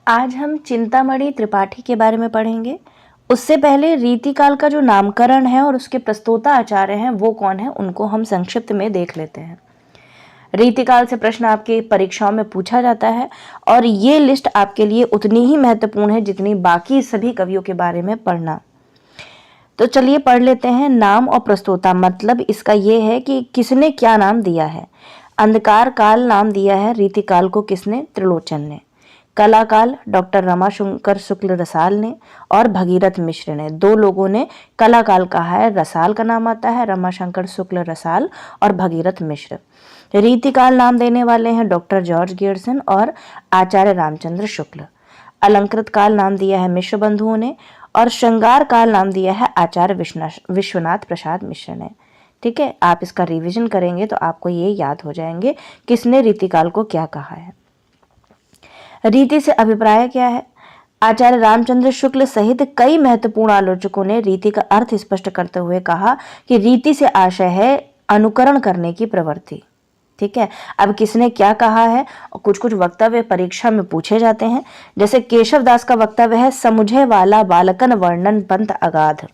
आज हम चिंतामणि त्रिपाठी के बारे में पढ़ेंगे। उससे पहले रीतिकाल का जो नामकरण है और उसके प्रस्तोता आचार्य हैं वो कौन है, उनको हम संक्षिप्त में देख लेते हैं। रीतिकाल से प्रश्न आपकी परीक्षाओं में पूछा जाता है और ये लिस्ट आपके लिए उतनी ही महत्वपूर्ण है जितनी बाकी सभी कवियों के बारे में पढ़ना। तो चलिए पढ़ लेते हैं। नाम और प्रस्तोता मतलब इसका ये है कि किसने क्या नाम दिया है। अंधकार काल नाम दिया है रीतिकाल को किसने? त्रिलोचन ने। कलाकाल डॉक्टर रमाशंकर शुक्ल रसाल ने और भगीरथ मिश्र ने। दो लोगों ने कलाकाल कहा है, रसाल का नाम आता है, रमाशंकर शुक्ल रसाल और भगीरथ मिश्र। रीतिकाल नाम देने वाले हैं डॉक्टर जॉर्ज गियर्सन और आचार्य रामचंद्र शुक्ल। अलंकृत काल नाम दिया है मिश्र बंधुओं ने और श्रृंगार काल नाम दिया है आचार्य विश्वनाथ प्रसाद मिश्र ने। ठीक है, आप इसका रिवीजन करेंगे तो आपको ये याद हो जाएंगे किसने रीतिकाल को क्या कहा है। रीति से अभिप्राय क्या है? आचार्य रामचंद्र शुक्ल सहित कई महत्वपूर्ण आलोचकों ने रीति का अर्थ स्पष्ट करते हुए कहा कि रीति से आशय है अनुकरण करने की प्रवृत्ति। ठीक है, अब किसने क्या कहा है? कुछ कुछ वक्तव्य परीक्षा में पूछे जाते हैं। जैसे केशव दास का वक्तव्य है, समुझे वाला बालकन वर्णन पंथ अगाध।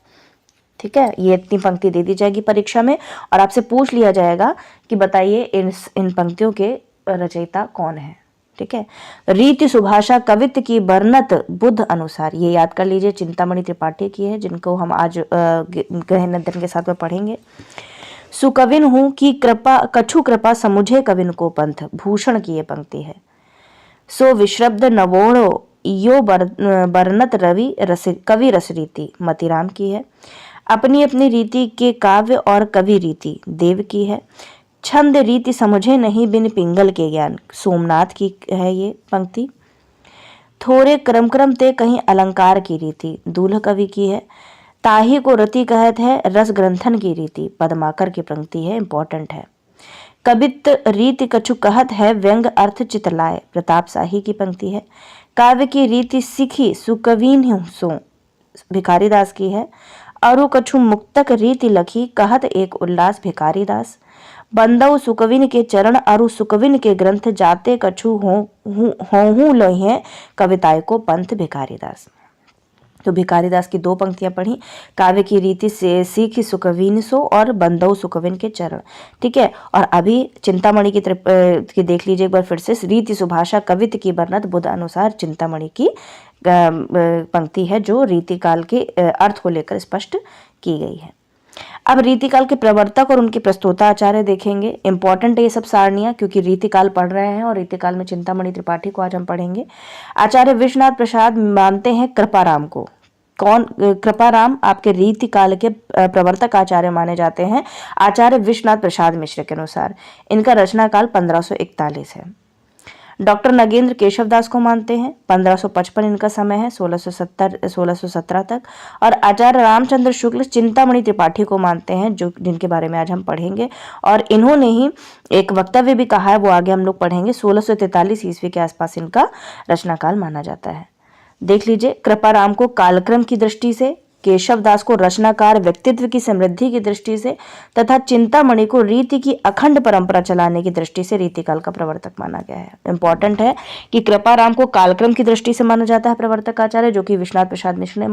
ठीक है, ये इतनी पंक्ति दे दी जाएगी परीक्षा में और आपसे पूछ लिया जाएगा कि बताइए इन पंक्तियों के रचयिता कौन है। ठीक है, रीति सुभाषा कवित्व की बरनत बुद्ध अनुसार, ये याद कर लीजिए, चिंतामणि त्रिपाठी की है जिनको हम आज गहन अध्ययन के साथ में पढ़ेंगे। सुकविन हूं कि कृपा कछु कृपा समुझे कविन को पंथ, भूषण की ये पंक्ति है। सो विश्रब्द नवोणो यो बरनत रवि कवि रस रीति, मतीराम की है। अपनी अपनी रीति के काव्य और कवि रीति, देव की है। छंद रीति समझे नहीं बिन पिंगल के ज्ञान, सोमनाथ की है ये पंक्ति। थोड़े क्रम क्रम ते कहीं अलंकार की रीति, दूल्ह कवि की है। ताही को रति कहत है रस ग्रंथन की रीति, पद्माकर की पंक्ति है, इंपॉर्टेंट है। कवित रीति कछु कहत है व्यंग अर्थ चितलाए, प्रताप शाही की पंक्ति है। काव्य की रीति सीखी सुकवीन सो, भिखारी दास की है। अरु कछु मुक्तक रीति लखी कहत एक उल्लास, भिखारी दास। बंदऊ सुकविन के चरण अरु सुकविन के ग्रंथ जाते कछु होहू लोहे कविताएं को पंथ, भिखारी दास। तो भिखारी दास की दो पंक्तियां पढ़ी, काव्य की रीति से सीखी सुकवीन सो और बंदऊ सुकविन के चरण। ठीक है, और अभी चिंतामणि की देख लीजिए एक बार फिर से। रीति सुभाषा कवित्व की बरनत बुद्ध अनुसार, चिंतामणि की पंक्ति है जो रीतिकाल के अर्थ को लेकर स्पष्ट की गई है। अब रीतिकाल के प्रवर्तक और उनके प्रस्तोता आचार्य देखेंगे। इंपॉर्टेंट है ये सब सारणियां क्योंकि रीतिकाल पढ़ रहे हैं और रीतिकाल में चिंतामणि त्रिपाठी को आज हम पढ़ेंगे। आचार्य विश्वनाथ प्रसाद मानते हैं कृपाराम को। कौन? कृपाराम आपके रीतिकाल के प्रवर्तक आचार्य माने जाते हैं आचार्य विश्वनाथ प्रसाद मिश्र के अनुसार। इनका रचना काल 1541 है। डॉक्टर नगेंद्र केशव दास को मानते हैं, 1555 इनका समय है, 1617 तक। और आचार्य रामचंद्र शुक्ल चिंतामणि त्रिपाठी को मानते हैं जो जिनके बारे में आज हम पढ़ेंगे। और इन्होंने ही एक वक्तव्य भी कहा है, वो आगे हम लोग पढ़ेंगे। 1643 ईस्वी के आसपास इनका रचना काल माना जाता है। देख लीजिए, कृपाराम को कालक्रम की दृष्टि से, केशव दास को रचनाकार व्यक्तित्व की समृद्धि की दृष्टि से तथा चिंतामणि को रीति की अखंड परंपरा चलाने की दृष्टि से रीतिकाल का प्रवर्तक माना गया है। इंपॉर्टेंट है कि कृपाराम को कालक्रम की दृष्टि से माना जाता है प्रवर्तक आचार्य, जो कि विश्वनाथ प्रसाद मिश्र ने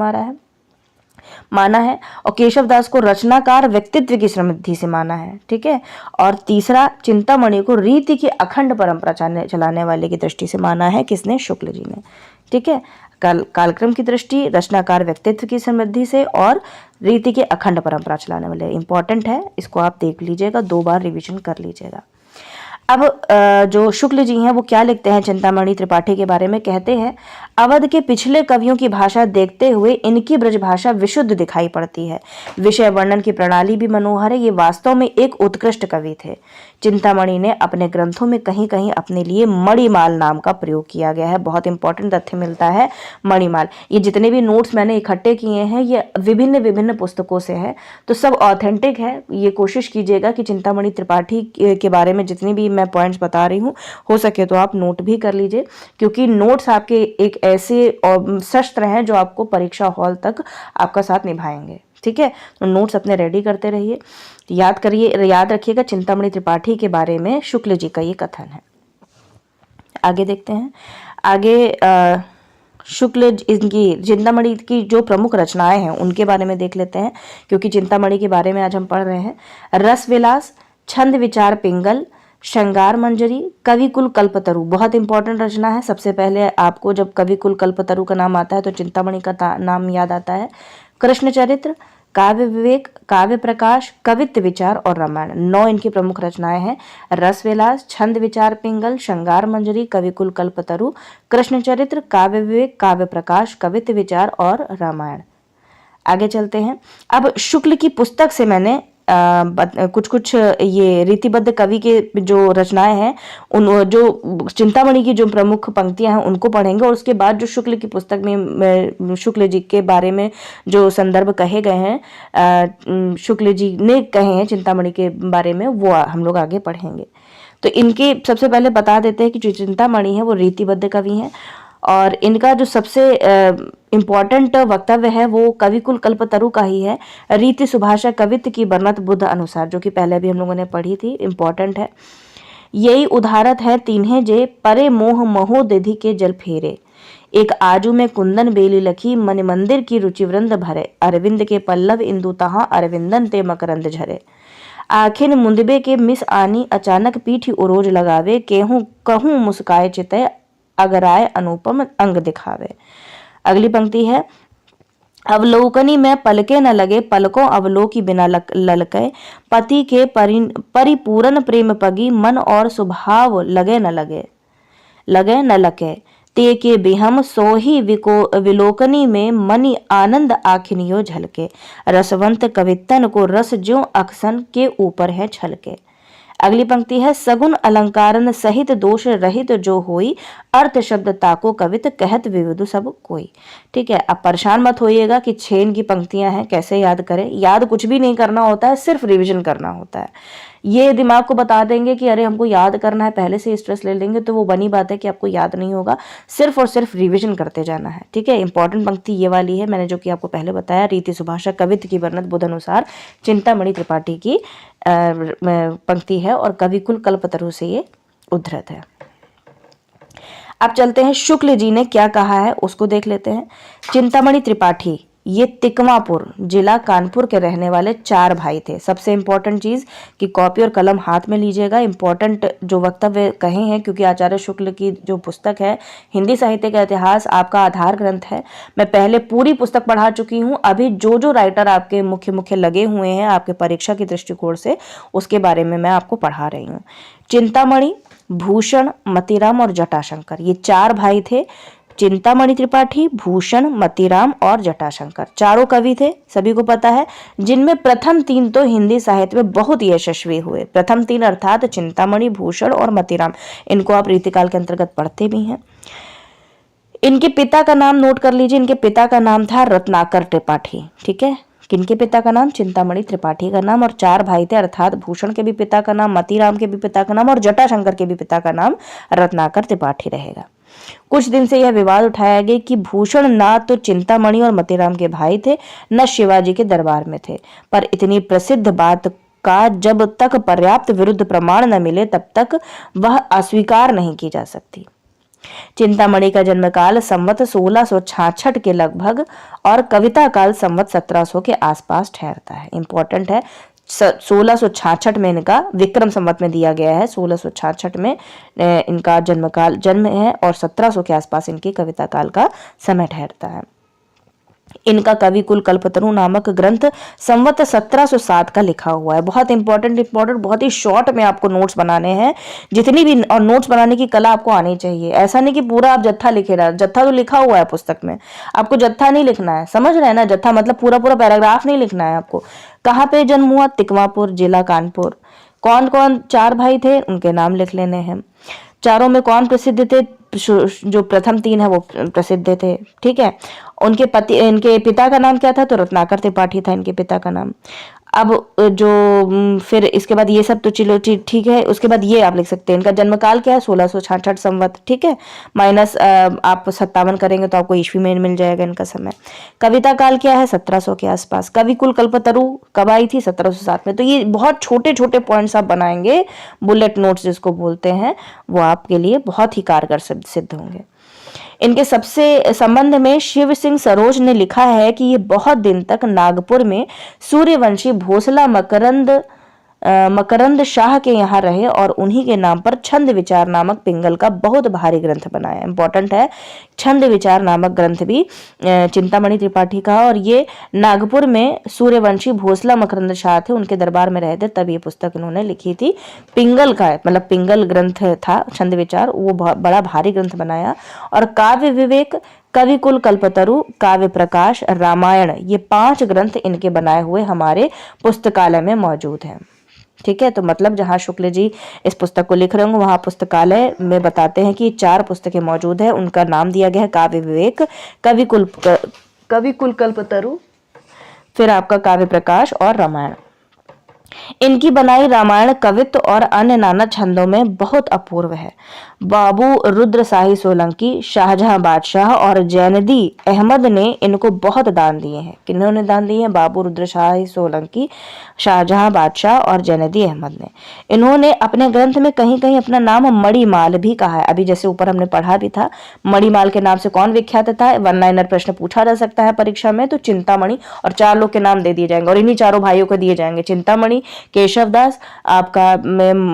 माना है और केशव दास को रचनाकार व्यक्तित्व की समृद्धि से माना है। ठीक है, और तीसरा चिंतामणि को रीति की अखंड परंपरा चलाने वाले की दृष्टि से माना है किसने? शुक्ल जी ने। ठीक है, कालक्रम की दृष्टि, रचनाकार व्यक्तित्व की समृद्धि से और रीति की अखंड परंपरा चलाने वाले। इंपॉर्टेंट है, इसको आप देख लीजिएगा, 2 बार रिवीजन कर लीजिएगा। अब जो शुक्ल जी हैं वो क्या लिखते हैं चिंतामणि त्रिपाठी के बारे में? कहते हैं, अवध के पिछले कवियों की भाषा देखते हुए इनकी ब्रज भाषा विशुद्ध दिखाई पड़ती है। विषय वर्णन की प्रणाली भी मनोहर है। ये वास्तव में एक उत्कृष्ट कवि थे। चिंतामणि ने अपने ग्रंथों में कहीं कहीं अपने लिए मणिमाल नाम का प्रयोग किया गया है। बहुत इंपॉर्टेंट तथ्य मिलता है, मणिमाल। ये जितने भी नोट्स मैंने इकट्ठे किए हैं ये विभिन्न विभिन्न पुस्तकों से है, तो सब ऑथेंटिक है। ये कोशिश कीजिएगा कि चिंतामणि त्रिपाठी के बारे में जितनी भी मैं पॉइंट्स बता रही हूँ हो सके तो आप नोट भी कर लीजिए, क्योंकि नोट्स आपके एक ऐसे शस्त्र हैं जो आपको परीक्षा हॉल तक आपका साथ निभाएंगे। ठीक है, तो नोट्स अपने रेडी करते रहिए। याद करिए, याद रखिएगा चिंतामणि त्रिपाठी के बारे में शुक्ल जी का ये कथन है। आगे देखते हैं। आगे शुक्ल इनकी चिंतामणि की जो प्रमुख रचनाएं हैं उनके बारे में देख लेते हैं, क्योंकि चिंतामणि के बारे में आज हम पढ़ रहे हैं। रस विलास, छंद विचार पिंगल, श्रृंगार मंजरी, कविकुल कल्पतरु, बहुत इंपॉर्टेंट रचना है। सबसे पहले आपको जब कविकुल कल्पतरु का नाम आता है तो चिंतामणि का नाम याद आता है। कृष्ण चरित्र, काव्य विवेक, काव्य प्रकाश, कवित्व विचार और रामायण, 9 इनकी प्रमुख रचनाएं हैं। रस विलास, छंद विचार पिंगल, श्रृंगार मंजरी, कविकुल कल्पतरु, कृष्ण चरित्र, काव्य विवेक, काव्य प्रकाश, कवित्व विचार और रामायण। आगे चलते हैं। अब शुक्ल की पुस्तक से मैंने कुछ कुछ ये रीतिबद्ध कवि के जो रचनाएं हैं उन जो चिंतामणि की जो प्रमुख पंक्तियां हैं उनको पढ़ेंगे, और उसके बाद जो शुक्ल की पुस्तक में शुक्ल जी के बारे में जो संदर्भ कहे गए हैं, शुक्ल जी ने कहे हैं चिंतामणि के बारे में, वो हम लोग आगे पढ़ेंगे। तो इनके सबसे पहले बता देते हैं कि जो चिंतामणि है वो रीतिबद्ध कवि हैं, और इनका जो सबसे इम्पॉर्टेंट वक्तव्य है वो कविकुल कल्पतरु का ही है। रीति सुभाषा कवित्व की बर्नत बुद्ध अनुसार, जो कि पहले भी हम लोगों ने पढ़ी थी, इम्पॉर्टेंट है। यही उदाहरत है तीन्हे जे परे मोह महोदधि के जल फेरे, एक आजू में कुंदन बेली लखी, मन मंदिर की रुचि वृंद भरे, अरविंद के पल्लव इंदु तहाँ, अरविंदन ते मकरंद झरे। आखिन मुंदबे के मिस आनी, अचानक पीठी उरोज लगावे, केहूं कहूं मुस्काए चितय, अगराय अनुपम अंग दिखावे। अगली पंक्ति है, अवलोकनी में पलके न लगे, पलकों अवलोकी बिना ललके, पति के परिपूर्ण प्रेम पगी, मन और स्वभाव लगे न लके, ते के बिहम सोही विलोकनी में, मनि आनंद आखिनियो झलके, रसवंत कवितन को रस ज्यों अक्सन के ऊपर है छलके। अगली पंक्ति है, सगुन अलंकारन सहित दोष रहित जो होई, अर्थ शब्द ताको कवित कहत विविधु सब कोई। ठीक है, अब परेशान मत होइएगा कि 6 की पंक्तियां हैं, कैसे याद करें। याद कुछ भी नहीं करना होता है, सिर्फ रिवीजन करना होता है। ये दिमाग को बता देंगे कि अरे हमको याद करना है, पहले से स्ट्रेस ले लेंगे तो वो बनी बात है कि आपको याद नहीं होगा। सिर्फ और सिर्फ रिवीजन करते जाना है। ठीक है, इंपॉर्टेंट पंक्ति ये वाली है, मैंने जो कि आपको पहले बताया, रीति सुभाषा कवित्व की वर्णत बुध अनुसार, चिंतामणि त्रिपाठी की पंक्ति है और कविकुल कल्पतरु से ये उद्धृत है। अब चलते हैं शुक्ल जी ने क्या कहा है उसको देख लेते हैं। चिंतामणि त्रिपाठी ये तिकवापुर जिला कानपुर के रहने वाले 4 भाई थे। सबसे इंपॉर्टेंट चीज कि कॉपी और कलम हाथ में लीजिएगा। इंपॉर्टेंट जो वक्तव्य कहे हैं, क्योंकि आचार्य शुक्ल की जो पुस्तक है हिंदी साहित्य का इतिहास आपका आधार ग्रंथ है। मैं पहले पूरी पुस्तक पढ़ा चुकी हूँ, अभी जो राइटर आपके मुख्य लगे हुए हैं आपके परीक्षा के दृष्टिकोण से, उसके बारे में मैं आपको पढ़ा रही हूँ। चिंतामणि, भूषण, मतीराम और जटाशंकर, ये 4 भाई थे। चिंतामणि त्रिपाठी, भूषण, मतीराम और जटाशंकर, चारों कवि थे, सभी को पता है, जिनमें प्रथम 3 तो हिंदी साहित्य में बहुत यशस्वी हुए। प्रथम 3 अर्थात चिंतामणि, भूषण और मतीराम, इनको आप रीतिकाल के अंतर्गत पढ़ते भी हैं। इनके पिता का नाम नोट कर लीजिए। इनके पिता का नाम था रत्नाकर त्रिपाठी। ठीक है, किनके पिता का नाम? चिंतामणि त्रिपाठी का नाम। और 4 भाई थे, अर्थात भूषण के भी पिता का नाम, मतीराम के भी पिता का नाम और जटाशंकर के भी पिता का नाम रत्नाकर त्रिपाठी रहेगा। कुछ दिन से यह विवाद उठाया गया कि भूषण ना तो चिंतामणि और मतीराम के भाई थे, न शिवाजी के दरबार में थे, पर इतनी प्रसिद्ध बात का जब तक पर्याप्त विरुद्ध प्रमाण न मिले तब तक वह अस्वीकार नहीं की जा सकती। चिंतामणि का जन्मकाल संवत 1666 के लगभग और कविता काल संवत 1700 के आसपास ठहरता है। इंपॉर्टेंट है, 1666 में इनका विक्रम संवत में दिया गया है। 1666 में इनका जन्म है और 1700 के आसपास इनकी कविता काल का समय ठहरता है। इनका कविकुल कल्पतरु नामक ग्रंथ संवत 1707 का लिखा हुआ है। बहुत इंपॉर्टेंट बहुत ही शॉर्ट में आपको नोट्स बनाने हैं। जितनी भी और नोट्स बनाने की कला आपको आनी चाहिए। ऐसा नहीं कि पूरा आप जत्था लिखे रहा, जत्था तो लिखा हुआ है पुस्तक में, आपको जत्था नहीं लिखना है, समझ रहे हैं ना? जत्था मतलब पूरा पैराग्राफ नहीं लिखना है आपको। कहाँ पे जन्म हुआ? तिकवापुर, जिला कानपुर। कौन कौन 4 भाई थे उनके नाम लिख लेने हैं। चारों में कौन प्रसिद्ध थे? जो प्रथम 3 है वो प्रसिद्ध थे। ठीक है, इनके पिता का नाम क्या था? तो रत्नाकर त्रिपाठी था इनके पिता का नाम। अब जो फिर इसके बाद ये सब तो चलो ठीक है। उसके बाद ये आप लिख सकते हैं, इनका जन्मकाल क्या है? 1666 संवत। ठीक है, माइनस आप 57 करेंगे तो आपको ईस्वी में मिल जाएगा इनका समय। कविता काल क्या है? 1700 के आसपास। कविकुल कल्पतरु कब आई थी? 1707 में। तो ये बहुत छोटे पॉइंट्स आप बनाएंगे, बुलेट नोट्स जिसको बोलते हैं, वो आपके लिए बहुत ही कारगर सिद्ध होंगे। इनके सबसे संबंध में शिव सिंह सरोज ने लिखा है कि ये बहुत दिन तक नागपुर में सूर्यवंशी भोसला मकरंद शाह के यहाँ रहे और उन्हीं के नाम पर छंद विचार नामक पिंगल का बहुत भारी ग्रंथ बनाया। इंपॉर्टेंट है, छंद विचार नामक ग्रंथ भी चिंतामणि त्रिपाठी का, और ये नागपुर में सूर्यवंशी भोसला मकरंद शाह थे, उनके दरबार में रहे थे, तब ये पुस्तक इन्होंने लिखी थी। पिंगल का मतलब पिंगल ग्रंथ था छंद विचार, वो बड़ा भारी ग्रंथ बनाया। और काव्य विवेक, कविकुल कल्पतरु, काव्य प्रकाश, रामायण, ये 5 ग्रंथ इनके बनाए हुए हमारे पुस्तकालय में मौजूद हैं। ठीक है, तो मतलब जहां शुक्ल जी इस पुस्तक को लिख रहे होंगे वहां पुस्तकालय में बताते हैं कि 4 पुस्तकें मौजूद है। उनका नाम दिया गया है काव्य विवेक, कविकुल कल्पतरु, फिर आपका काव्य प्रकाश और रामायण। इनकी बनाई रामायण कवित्व और अन्य नाना छंदों में बहुत अपूर्व है। बाबू रुद्र शाही सोलंकी, शाहजहां बादशाह और जैनदी अहमद ने इनको बहुत दान दिए हैं। किन्होंने दान दिए हैं? बाबू रुद्र शाही सोलंकी, शाहजहां बादशाह और जैनदी अहमद ने। इन्होंने अपने ग्रंथ में कहीं कहीं अपना नाम मणिमाल भी कहा है। अभी जैसे ऊपर हमने पढ़ा भी था, मणिमाल के नाम से कौन विख्यात था? वन लाइनर प्रश्न पूछा जा सकता है परीक्षा में, तो चिंतामणि, और 4 लोग के नाम दे दिए जाएंगे और इन्हीं चारों भाइयों को दिए जाएंगे, चिंतामणि, केशवदास, आपका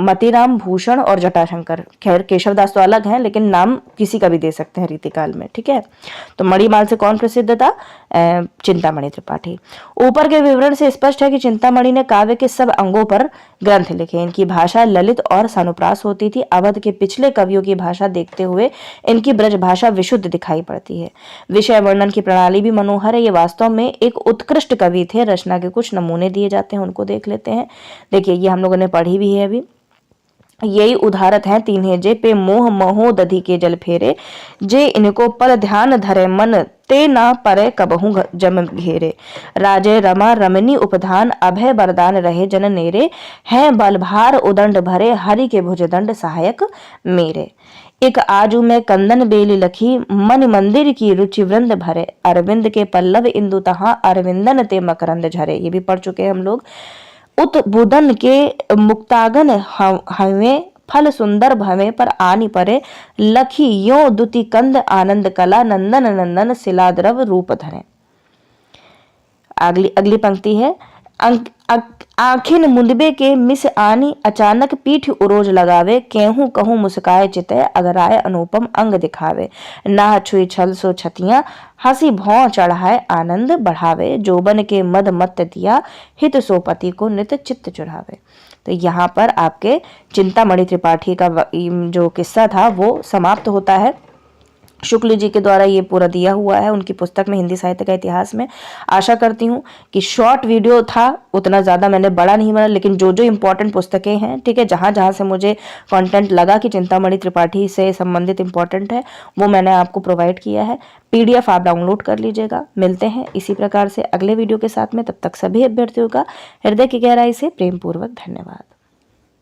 मतीराम, भूषण और जटाशंकर। खैर केशवदास तो अलग हैं, लेकिन नाम किसी का भी दे सकते हैं रीतिकाल में। ठीक है, तो मणिमाल से कौन प्रसिद्ध था? चिंतामणि त्रिपाठी। ऊपर के विवरण से स्पष्ट है कि चिंतामणि ने काव्य के सब अंगों पर ग्रंथ लिखे। इनकी भाषा ललित और सानुप्रास होती थी। अवध के पिछले कवियों की भाषा देखते हुए इनकी ब्रज भाषा विशुद्ध दिखाई पड़ती है। विषय वर्णन की प्रणाली भी मनोहर है। ये वास्तव में एक उत्कृष्ट कवि थे। रचना के कुछ नमूने दिए जाते हैं, उनको देख लेते हैं। देखिए, ये हम लोगों ने पढ़ी भी है अभी। यही उदाहरत है, 3 हेजे पे मोह महो दधि के जल फेरे, जे इनको पर ध्यान धरे मन, ते ना परे कबहू जम घेरे। राजे रमा रमनी उपधान, अभय वरदान रहे जन नेरे, हैं बलभार उदंड भरे, हरि के भुजदंड सहायक मेरे। एक आजू में कंदन बेली लखी, मन मंदिर की रुचि वृंद भरे, अरविंद के पल्लव इंदु तहाँ, अरविंदन ते मकरंद झरे। ये भी पढ़ चुके हैं हम लोग। उत बुदन के मुक्तागन हमें, फल सुंदर भवे पर आनी परे, लखी यो दुति कंद आनंद कला, नंदन नंदन शिलाद्रव रूप धरे। अगली पंक्ति है, आखिन मुंदबे के मिस आनी, अचानक पीठ उरोज लगावे, केहू कहूँ मुस्काए चितय, अगराय अनुपम अंग दिखावे, ना छुई छल सो छतियां, हंसी भौं चढ़ाए आनंद बढ़ावे, जोबन के मद मत दिया, हित सोपति को नित चित्त चुरावे। तो यहाँ पर आपके चिंतामणि त्रिपाठी का जो किस्सा था वो समाप्त होता है। शुक्ल जी के द्वारा ये पूरा दिया हुआ है उनकी पुस्तक में, हिंदी साहित्य का इतिहास में। आशा करती हूँ कि शॉर्ट वीडियो था, उतना ज़्यादा मैंने बड़ा नहीं बना, लेकिन जो जो इम्पोर्टेंट पुस्तकें हैं, ठीक है, जहाँ जहाँ से मुझे कंटेंट लगा कि चिंतामणि त्रिपाठी से संबंधित इम्पोर्टेंट है, वो मैंने आपको प्रोवाइड किया है। PDF आप डाउनलोड कर लीजिएगा। मिलते हैं इसी प्रकार से अगले वीडियो के साथ में। तब तक सभी अभ्यर्थियों का हृदय की गहराई से प्रेम पूर्वक धन्यवाद।